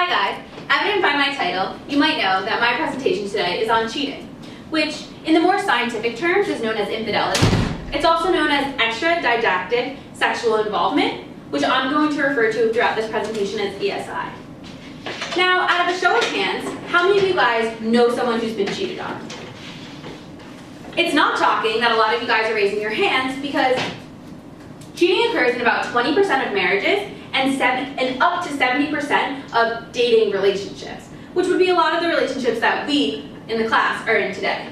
Hi guys, evident by my title, you might know that my presentation today is on cheating, which in the more scientific terms is known as infidelity. It's also known as extra-didactic sexual involvement, which I'm going to refer to throughout this presentation as ESI. Now, out of a show of hands, how many of you guys know someone who's been cheated on? It's not shocking that a lot of you guys are raising your hands because cheating occurs in about 20% of marriages and up to 70% of dating relationships, which would be a lot of the relationships that we in the class are in today.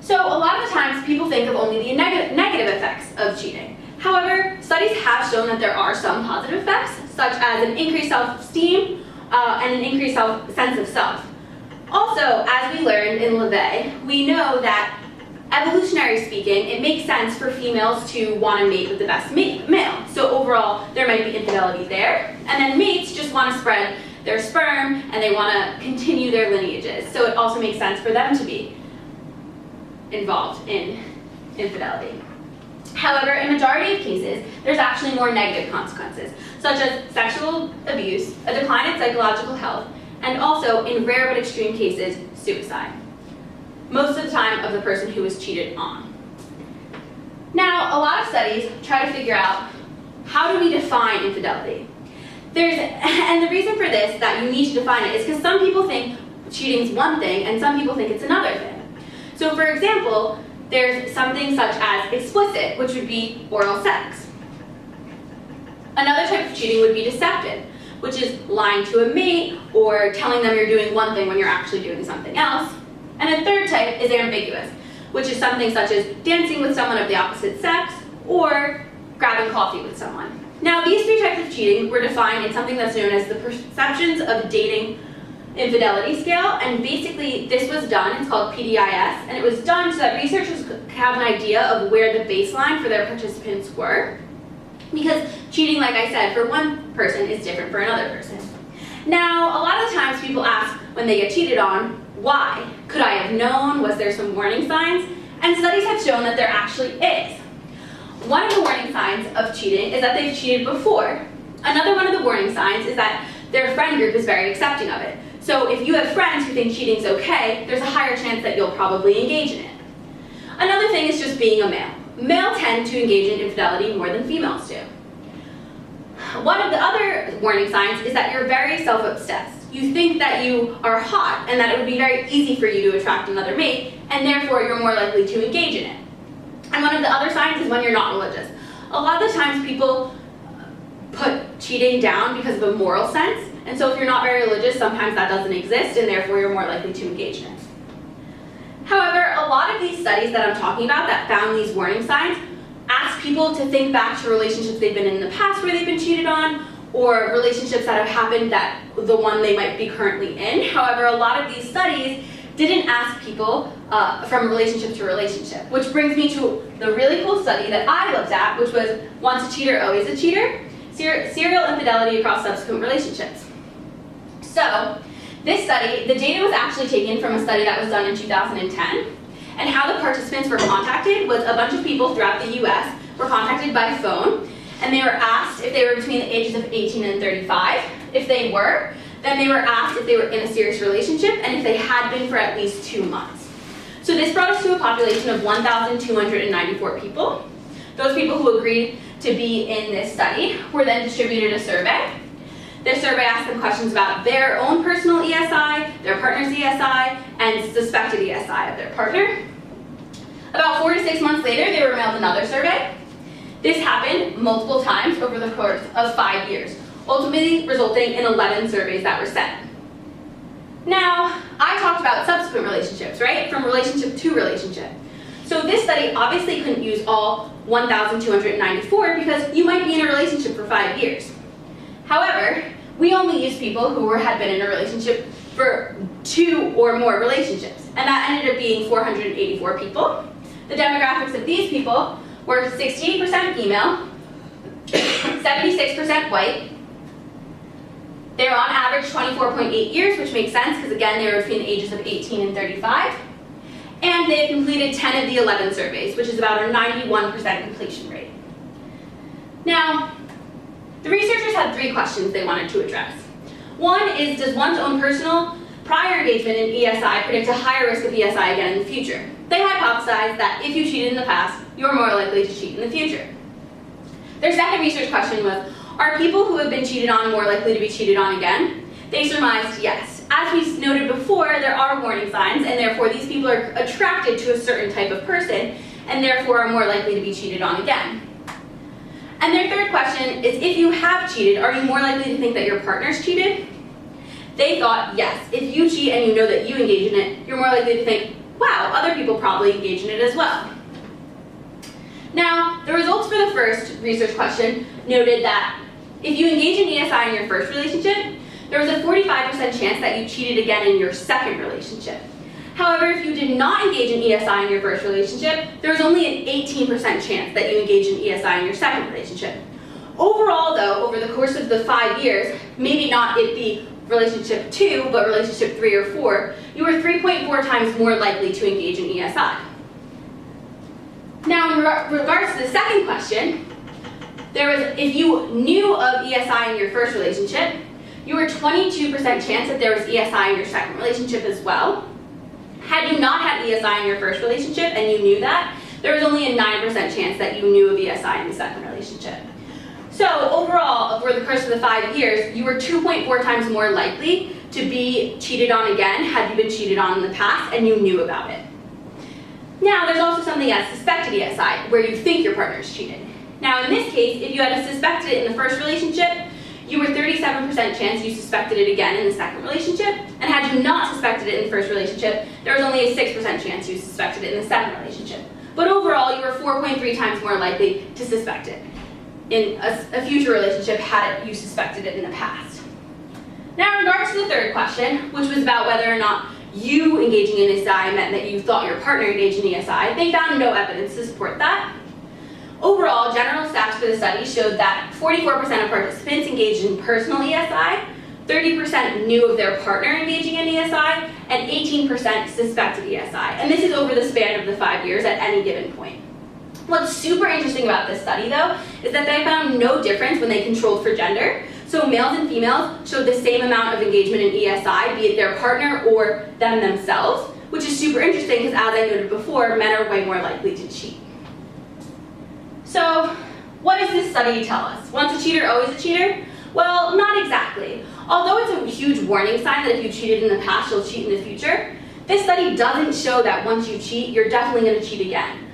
So a lot of the times people think of only the negative effects of cheating. However, studies have shown that there are some positive effects, such as an increased self-esteem and an increased sense of self. Also, as we learned in LeVay, we know that evolutionary speaking, it makes sense for females to want to mate with the best male. So overall, there might be infidelity there. And then mates just want to spread their sperm and they want to continue their lineages. So it also makes sense for them to be involved in infidelity. However, in majority of cases, there's actually more negative consequences, such as sexual abuse, a decline in psychological health, and also, in rare but extreme cases, suicide. Most of the time of the person who was cheated on. Now, a lot of studies try to figure out how do we define infidelity. And the reason for this, that you need to define it, is because some people think cheating's one thing and some people think it's another thing. So for example, there's something such as explicit, which would be oral sex. Another type of cheating would be deceptive, which is lying to a mate or telling them you're doing one thing when you're actually doing something else. And a third type is ambiguous, which is something such as dancing with someone of the opposite sex or grabbing coffee with someone. Now, these three types of cheating were defined in something that's known as the Perceptions of Dating Infidelity Scale, and basically this was done, it's called PDIS, and it was done so that researchers could have an idea of where the baseline for their participants were, because cheating, like I said, for one person is different for another person. Now, a lot of the times people ask when they get cheated on, why? Could I have known? Was there some warning signs? And studies have shown that there actually is. One of the warning signs of cheating is that they've cheated before. Another one of the warning signs is that their friend group is very accepting of it. So if you have friends who think cheating's okay, there's a higher chance that you'll probably engage in it. Another thing is just being a male. Males tend to engage in infidelity more than females do. One of the other warning signs is that you're very self-obsessed. You think that you are hot and that it would be very easy for you to attract another mate, and therefore you're more likely to engage in it. And one of the other signs is when you're not religious. A lot of the times people put cheating down because of a moral sense, and so if you're not very religious, sometimes that doesn't exist, and therefore you're more likely to engage in it. However, a lot of these studies that I'm talking about that found these warning signs ask people to think back to relationships they've been in the past where they've been cheated on, or relationships that have happened that the one they might be currently in. However, a lot of these studies didn't ask people from relationship to relationship, which brings me to the really cool study that I looked at, which was Once a Cheater, Always a Cheater, Serial Infidelity Across Subsequent Relationships. So, this study, the data was actually taken from a study that was done in 2010, and how the participants were contacted was a bunch of people throughout the US were contacted by phone, and they were asked if they were between the ages of 18 and 35. If they were, then they were asked if they were in a serious relationship and if they had been for at least 2 months. So this brought us to a population of 1,294 people. Those people who agreed to be in this study were then distributed a survey. This survey asked them questions about their own personal ESI, their partner's ESI, and suspected ESI of their partner. About 4 to 6 months later, they were mailed another survey. This happened multiple times over the course of 5 years, ultimately resulting in 11 surveys that were sent. Now, I talked about subsequent relationships, right? From relationship to relationship. So this study obviously couldn't use all 1,294 because you might be in a relationship for 5 years. However, we only used people who had been in a relationship for 2 or more relationships, and that ended up being 484 people. The demographics of these people were 68% female, 76% white. They were on average 24.8 years, which makes sense because again, they were between the ages of 18 and 35. And they had completed 10 of the 11 surveys, which is about a 91% completion rate. Now, the researchers had 3 questions they wanted to address. One is, does one's own personal prior engagement in ESI predict a higher risk of ESI again in the future? They hypothesized that if you cheated in the past, you're more likely to cheat in the future. Their second research question was, are people who have been cheated on more likely to be cheated on again? They surmised yes. As we noted before, there are warning signs, and therefore these people are attracted to a certain type of person, and therefore are more likely to be cheated on again. And their third question is, if you have cheated, are you more likely to think that your partner's cheated? They thought, yes, if you cheat and you know that you engage in it, you're more likely to think, wow, other people probably engage in it as well. Now, the results for the first research question noted that if you engage in ESI in your first relationship, there was a 45% chance that you cheated again in your second relationship. However, if you did not engage in ESI in your first relationship, there was only an 18% chance that you engaged in ESI in your second relationship. Overall, though, over the course of the 5 years, maybe not it be relationship 2, but relationship 3 or 4, you were 3.4 times more likely to engage in ESI. Now, in regards to the second question, there was, if you knew of ESI in your first relationship, you were 22% chance that there was ESI in your second relationship as well. Had you not had ESI in your first relationship and you knew that, there was only a 9% chance that you knew of ESI in the second relationship. So overall, over the course of the 5 years, you were 2.4 times more likely to be cheated on again had you been cheated on in the past and you knew about it. Now, there's also something as suspected ESI, where you think your partner's cheated. Now, in this case, if you had suspected it in the first relationship, you were 37% chance you suspected it again in the second relationship, and had you not suspected it in the first relationship, there was only a 6% chance you suspected it in the second relationship. But overall, you were 4.3 times more likely to suspect it in a future relationship had you suspected it in the past. Now, in regards to the third question, which was about whether or not you engaging in ESI meant that you thought your partner engaged in ESI, they found no evidence to support that. Overall, general stats for the study showed that 44% of participants engaged in personal ESI, 30% knew of their partner engaging in ESI, and 18% suspected ESI. And this is over the span of the 5 years at any given point. What's super interesting about this study, though, is that they found no difference when they controlled for gender. So males and females showed the same amount of engagement in ESI, be it their partner or them themselves, which is super interesting because, as I noted before, men are way more likely to cheat. So, what does this study tell us? Once a cheater, always a cheater? Well, not exactly. Although it's a huge warning sign that if you cheated in the past, you'll cheat in the future, this study doesn't show that once you cheat, you're definitely going to cheat again.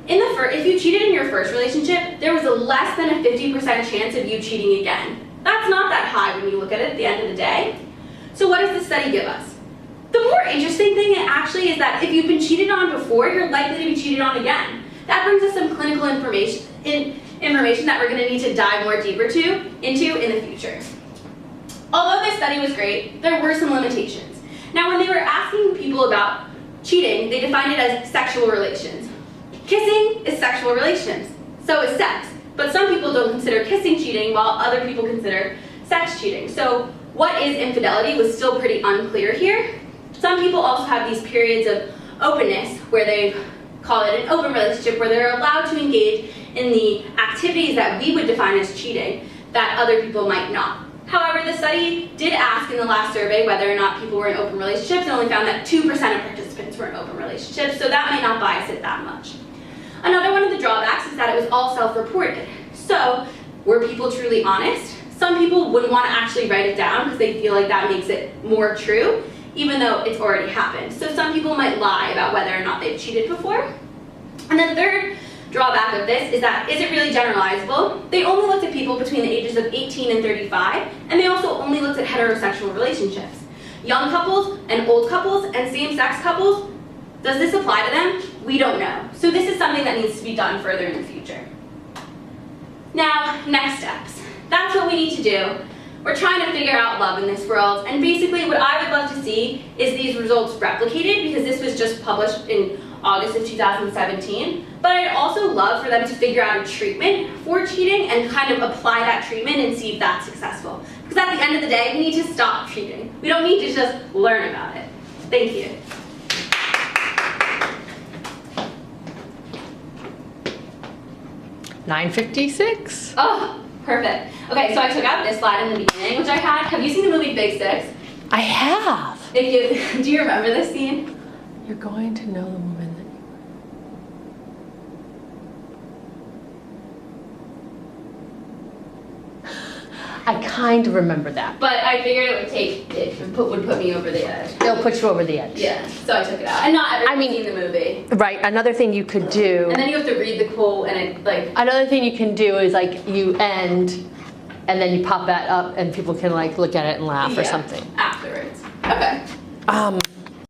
If you cheated in your first relationship, there was a less than a 50% chance of you cheating again. That's not that high when you look at it at the end of the day. So what does this study give us? The more interesting thing actually is that if you've been cheated on before, you're likely to be cheated on again. That brings us some clinical information that we're going to need to dive more deeper into in the future. Although this study was great, there were some limitations. Now, when they were asking people about cheating, they defined it as sexual relations. Kissing is sexual relations, so is sex. But some people don't consider kissing cheating, while other people consider sex cheating. So what is infidelity was still pretty unclear here. Some people also have these periods of openness where they call it an open relationship, where they're allowed to engage in the activities that we would define as cheating that other people might not. However, the study did ask in the last survey whether or not people were in open relationships and only found that 2% of participants were in open relationships, so that might not bias it that much. Another one of the drawbacks is that it was all self-reported. So, were people truly honest? Some people wouldn't want to actually write it down because they feel like that makes it more true, even though it's already happened. So some people might lie about whether or not they've cheated before. And the third drawback of this is that, is it really generalizable? They only looked at people between the ages of 18 and 35, and they also only looked at heterosexual relationships. Young couples and old couples and same-sex couples, does this apply to them? We don't know. So this is something that needs to be done further in the future. Now, next steps. That's what we need to do. We're trying to figure out love in this world, and basically what I would love to see is these results replicated, because this was just published in August of 2017, but I'd also love for them to figure out a treatment for cheating and kind of apply that treatment and see if that's successful. Because at the end of the day, we need to stop cheating. We don't need to just learn about it. Thank you. (9:56). Oh, Perfect. Okay, so I took out this slide in the beginning, which I had. Have you seen the movie Big Six? I have. Do you remember this scene? You're going to know the woman that I kind of remember that. But I figured would put me over the edge. It'll put you over the edge. Yeah, so I took it out. And not everyone's seen the movie. Right. Another thing you could do. And then you have to read the quote and it like. Another thing you can do is like you end, and then you pop that up, and people can like look at it and laugh or something. Afterwards. Okay.